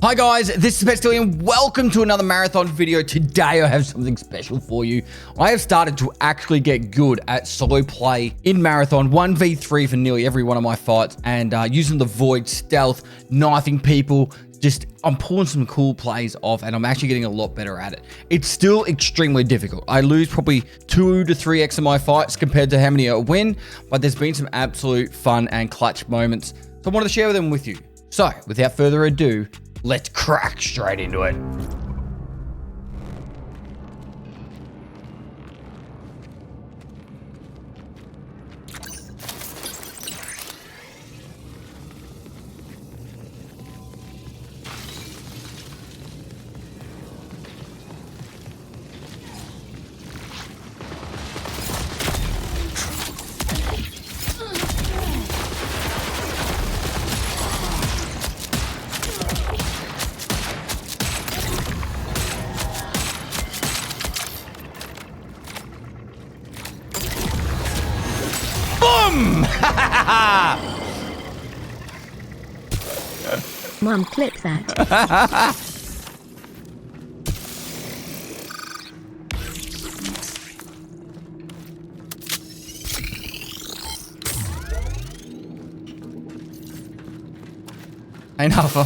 Hi guys, this is Pestily and welcome to another marathon video. Today I have something special for you. I have started to actually get good at solo play in marathon, 1v3 for nearly every one of my fights, and using the void, stealth, knifing people. I'm pulling some cool plays off and I'm actually getting a lot better at it. It's still extremely difficult. I lose probably 2 to 3x of my fights compared to how many I win, but there's been some absolute fun and clutch moments. So I wanted to share them with you. So without further ado, let's crack straight into it. Mom, clip that. Ain't alpha.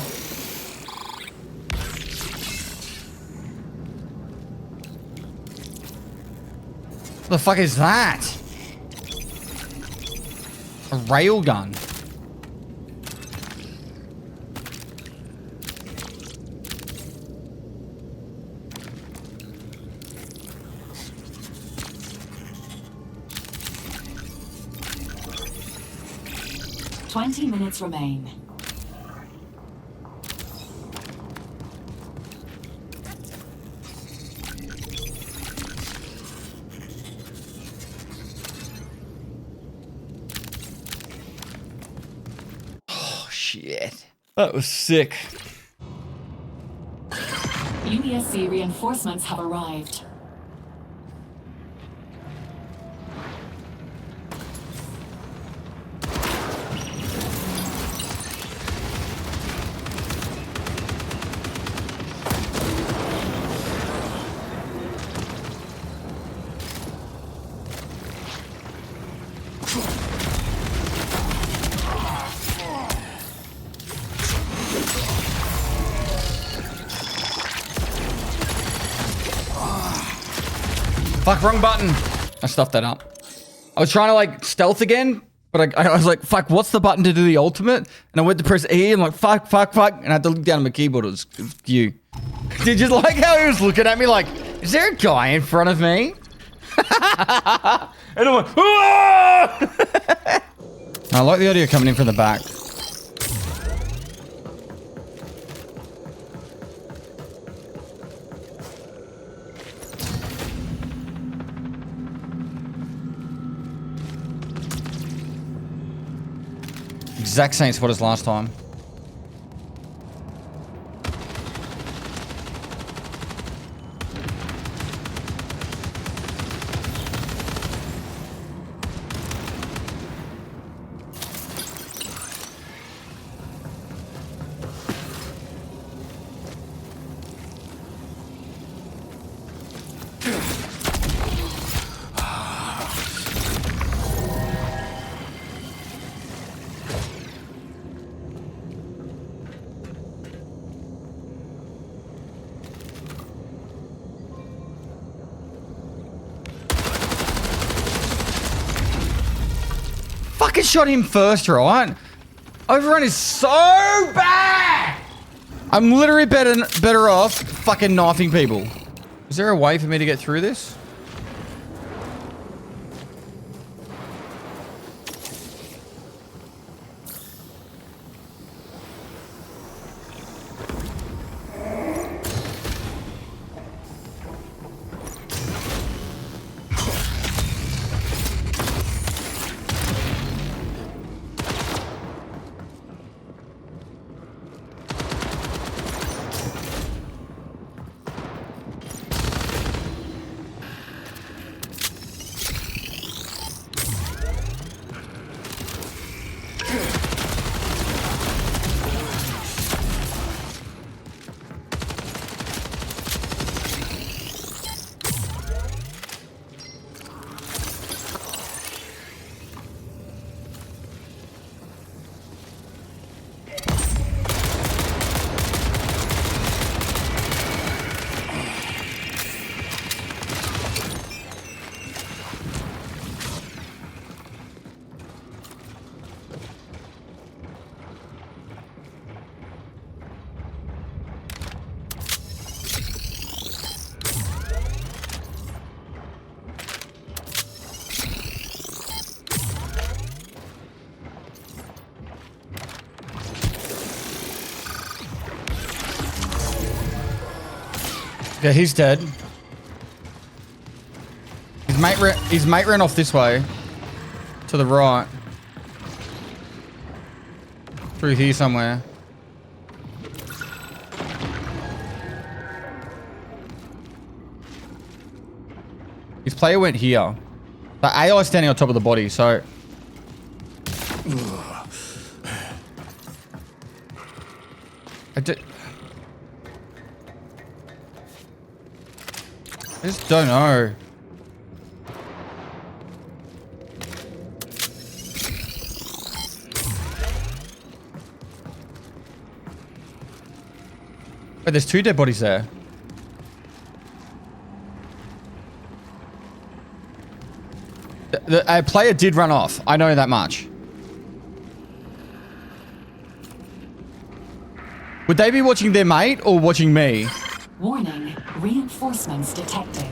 What the fuck is that? A railgun. Twenty minutes remain. Oh, shit. That was sick. UESC reinforcements have arrived. Fuck, wrong button. I stuffed that up. I was trying to like stealth again, but I was like, fuck, what's the button to do the ultimate? And I went to press E and like, fuck. And I had to look down at my keyboard. It was you. Did you like how he was looking at me like, is there a guy in front of me? And I went, "Ah!" I like the audio coming in from the back. Exact same spot as last time. Fucking shot him first, right? Overrun is so bad! I'm literally better off fucking knifing people. Is there a way for me to get through this? Okay, he's dead. His mate ran off this way. To the right. Through here somewhere. His player went here. The AI is standing on top of the body, so... I just don't know. Wait, there's 2 dead bodies there. A player did run off. I know that much. Would they be watching their mate or watching me? Warning, reinforcements detected.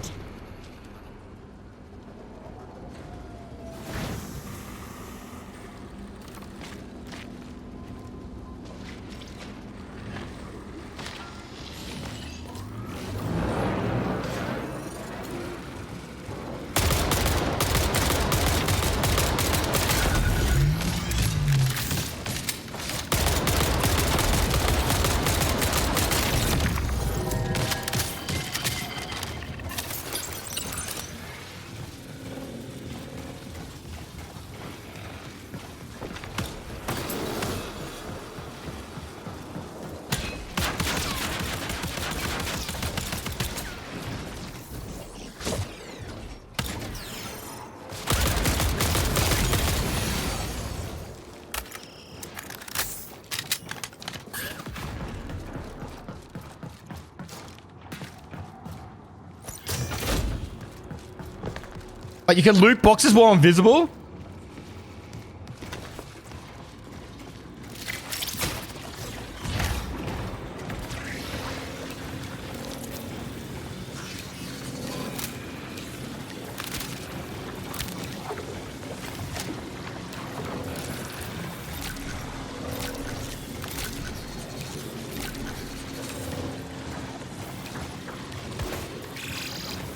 But you can loot boxes while invisible?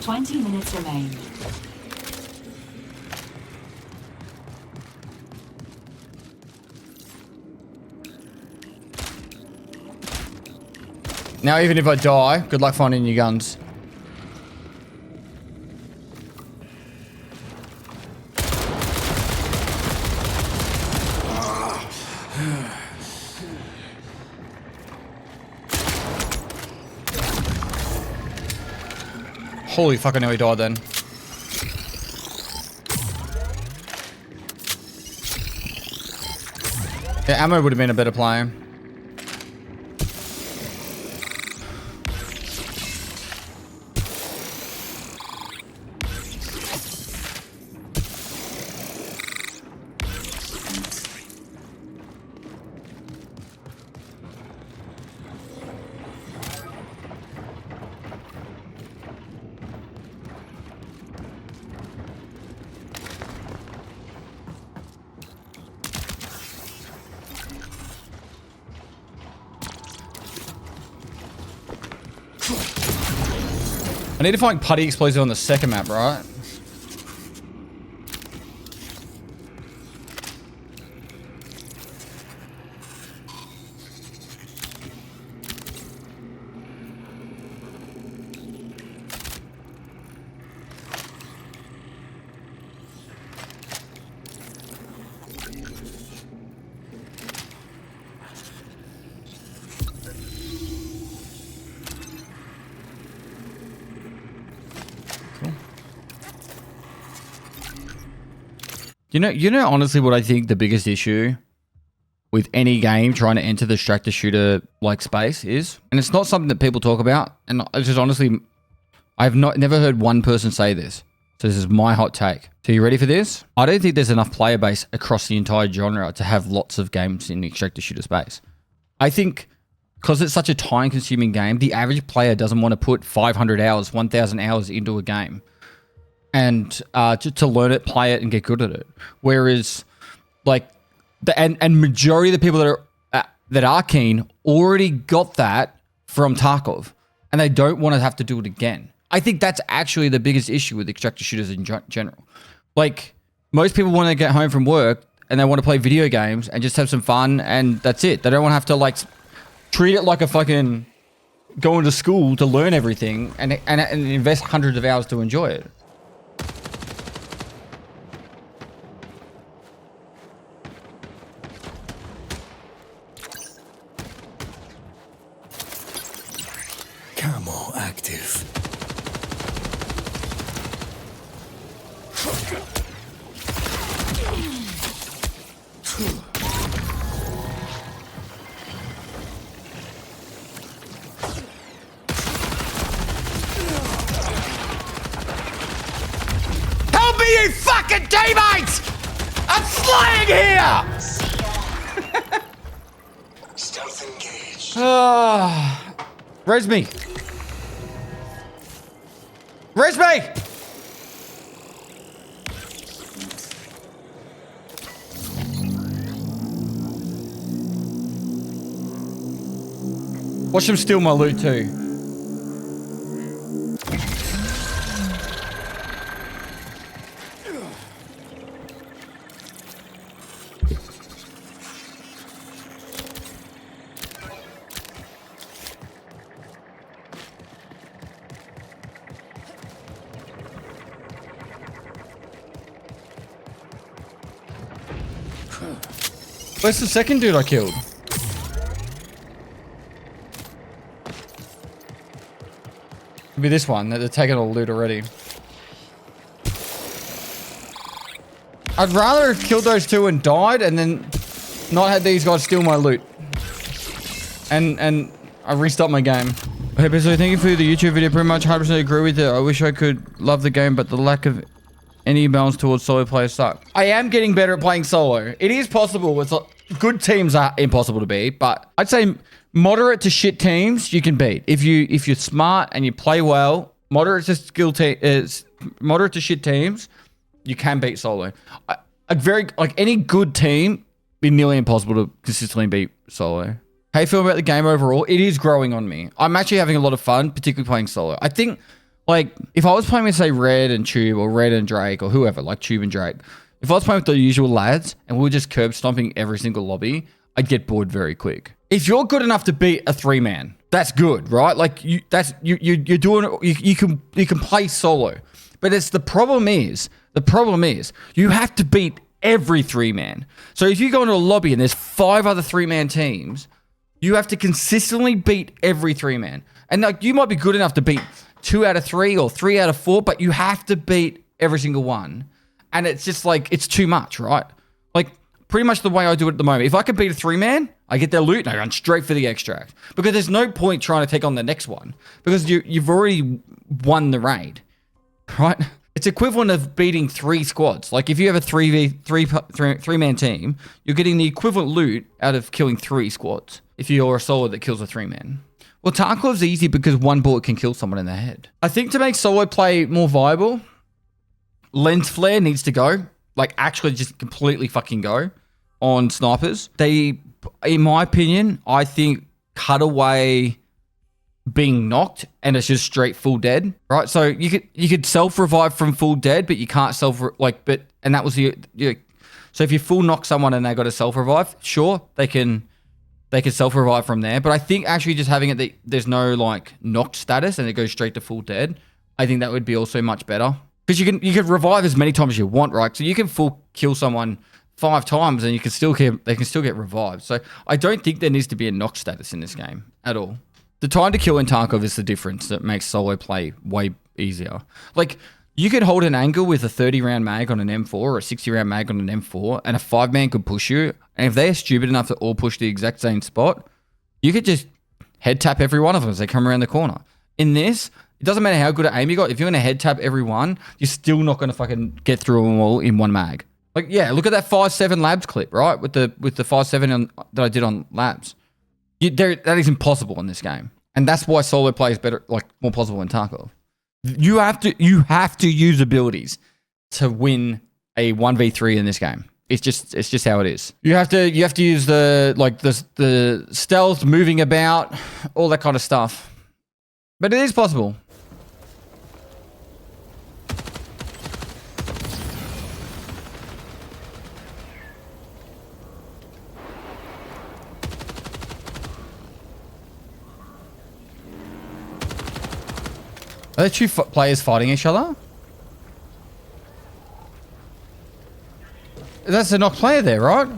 Twenty minutes remain. Now, even if I die, good luck finding your guns. Holy fuck, I nearly died then. Yeah, ammo would have been a better play. I need to find putty explosive on the second map, right? You know, honestly, what I think the biggest issue with any game trying to enter the extractor shooter like space is, and it's not something that people talk about, and it's just honestly, I've never heard one person say this. So this is my hot take. So you ready for this? I don't think there's enough player base across the entire genre to have lots of games in the extractor shooter space. I think because it's such a time-consuming game, the average player doesn't want to put 500 hours, 1,000 hours into a game. And to learn it, play it, and get good at it. Whereas, like, and majority of the people that are keen already got that from Tarkov, and they don't want to have to do it again. I think that's actually the biggest issue with extractor shooters in general. Like, most people want to get home from work and they want to play video games and just have some fun, and that's it. They don't want to have to, like, treat it like a fucking going to school to learn everything and invest hundreds of hours to enjoy it. Camo active. Help me, you fucking teammates! I'm flying here! Stealth engaged. Res me. Res me! Watch them steal my loot too. Where's the second dude I killed? Be this one. They're taking all the loot already. I'd rather have killed those two and died and then not had these guys steal my loot. And I restart my game. Hey, Pestily, thank you for the YouTube video. Pretty much 100% agree with it. I wish I could love the game, but the lack of any balance towards solo players suck. I am getting better at playing solo. It is possible. It's like, good teams are impossible to beat, but I'd say moderate to shit teams you can beat if you're smart and you play well. Moderate to shit teams you can beat solo. Any good team be nearly impossible to consistently beat solo. How you feel about the game overall? It is growing on me. I'm actually having a lot of fun, particularly playing solo. I think, like, if I was playing with, say, Red and Tube or Red and Drake or whoever, like Tube and Drake, if I was playing with the usual lads and we were just curb stomping every single lobby, I'd get bored very quick. If you're good enough to beat a 3-man, that's good, right? Like, you're doing you can play solo. But the problem is you have to beat every 3-man. So if you go into a lobby and there's 5 other 3-man teams, you have to consistently beat every 3-man. And like, you might be good enough to beat 2 out of 3 or 3 out of 4, but you have to beat every single one. And it's just like, it's too much, right? Like, pretty much the way I do it at the moment. If I can beat a 3-man, I get their loot and I run straight for the extract. Because there's no point trying to take on the next one. Because you've already won the raid, right? It's equivalent of beating 3 squads. Like, if you have a 3-man team, you're getting the equivalent loot out of killing 3 squads. If you're a solo that kills a 3-man. Well, Tarkov's easy because 1 bullet can kill someone in the head. I think to make solo play more viable, lens flare needs to go. Like, actually just completely fucking go on snipers. They, in my opinion, I think cut away being knocked and it's just straight full dead, right? So you could self-revive from full dead, but you can't and that was so if you full knock someone and they got a self-revive, sure, they can self-revive from there. But I think actually just having it, there's no like knocked status and it goes straight to full dead. I think that would be also much better. Because you can revive as many times as you want, right? So you can full kill someone 5 times and they can still get revived. So I don't think there needs to be a knock status in this game at all. The time to kill in Tarkov is the difference that makes solo play way easier. Like, you could hold an angle with a 30-round mag on an M4 or a 60-round mag on an M4 and a 5-man could push you. And if they're stupid enough to all push the exact same spot, you could just head tap every one of them as they come around the corner. In this, it doesn't matter how good an aim you got. If you're going to head tap every one, you're still not going to fucking get through them all in one mag. Like, yeah, look at that 5.7 labs clip, right? With the 5.7 that I did on labs. That is impossible in this game. And that's why solo play is better, like more possible in Tarkov. You have to use abilities to win a 1v3 in this game. It's just how it is. You have to use the stealth, moving about, all that kind of stuff. But it is possible. Are there two players fighting each other? That's a knocked player there, right?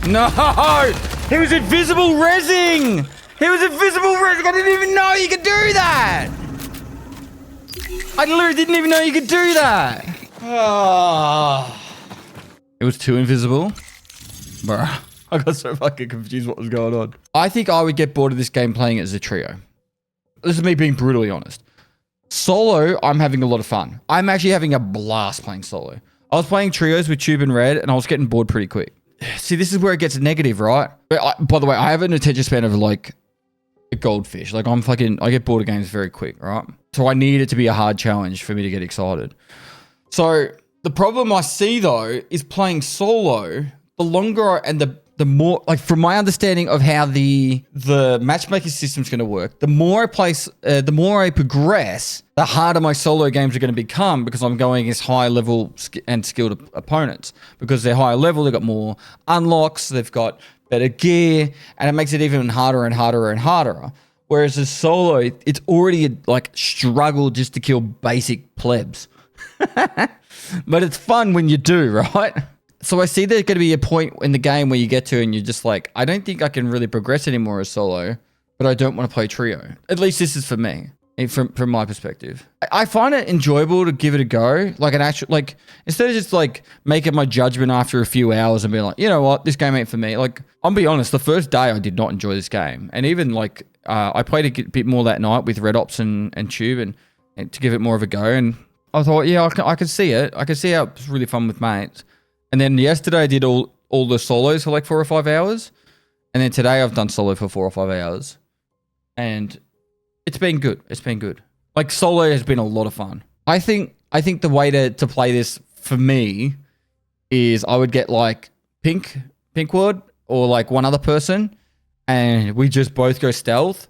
No! He was invisible rezzing! He was invisible rezzing! I didn't even know you could do that! I literally didn't even know you could do that! It was too invisible? Bruh. I got so fucking confused what was going on. I think I would get bored of this game playing it as a trio. This is me being brutally honest. Solo, I'm having a lot of fun. I'm actually having a blast playing solo. I was playing trios with Tube and Red, and I was getting bored pretty quick. See, this is where it gets negative, right? By the way, I have an attention span of like a goldfish. Like I get bored of games very quick, right? So I need it to be a hard challenge for me to get excited. So the problem I see though is playing solo, the longer and the more, like from my understanding of how the matchmaking system is going to work, the more I progress, the harder my solo games are going to become because I'm going against high level and skilled opponents. Because they're higher level, they've got more unlocks, they've got better gear, and it makes it even harder and harder and harder. Whereas as solo, it's already like struggle just to kill basic plebs. But it's fun when you do, right? So I see there's going to be a point in the game where you get to and you're just like, I don't think I can really progress anymore as solo, but I don't want to play trio. At least this is for me, from my perspective. I find it enjoyable to give it a go. Like an actual, like instead of just like making my judgment after a few hours and being like, you know what, this game ain't for me. Like I'll be honest, the first day I did not enjoy this game. And even like I played a bit more that night with Red Ops and Tube and to give it more of a go. And I thought, yeah, I can see it. I can see how it's really fun with mates. And then yesterday I did all the solos for like 4 or 5 hours. And then today I've done solo for 4 or 5 hours. And it's been good. It's been good. Like solo has been a lot of fun. I think the way to play this for me is I would get like Pinkwood or like one other person and we just both go stealth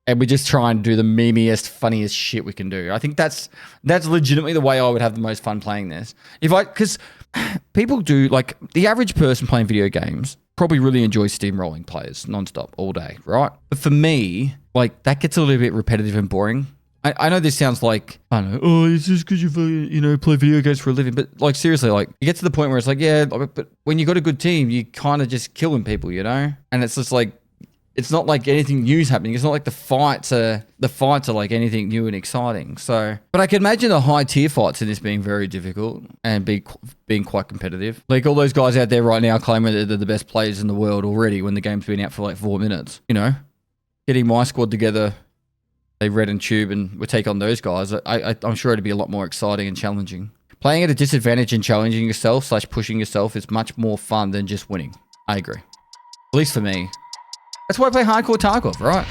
and we just try and do the memeiest, funniest shit we can do. I think that's legitimately the way I would have the most fun playing this. Because people do, like, the average person playing video games probably really enjoys steamrolling players nonstop all day, right? But for me, like, that gets a little bit repetitive and boring. I know this sounds like, I don't know, oh, it's just because you play video games for a living. But, like, seriously, like, you get to the point where it's like, yeah, but when you got a good team, you kind of just killing people, you know? And it's just like, it's not like anything new's happening. It's not like the fights are like anything new and exciting. So, but I can imagine the high tier fights in this being very difficult and being quite competitive. Like all those guys out there right now claiming that they're the best players in the world already when the game's been out for like 4 minutes. You know, getting my squad together, they Red and Tube, and we take on those guys. I'm sure it'd be a lot more exciting and challenging. Playing at a disadvantage and challenging yourself / pushing yourself is much more fun than just winning. I agree. At least for me. That's why I play hardcore Tarkov, right?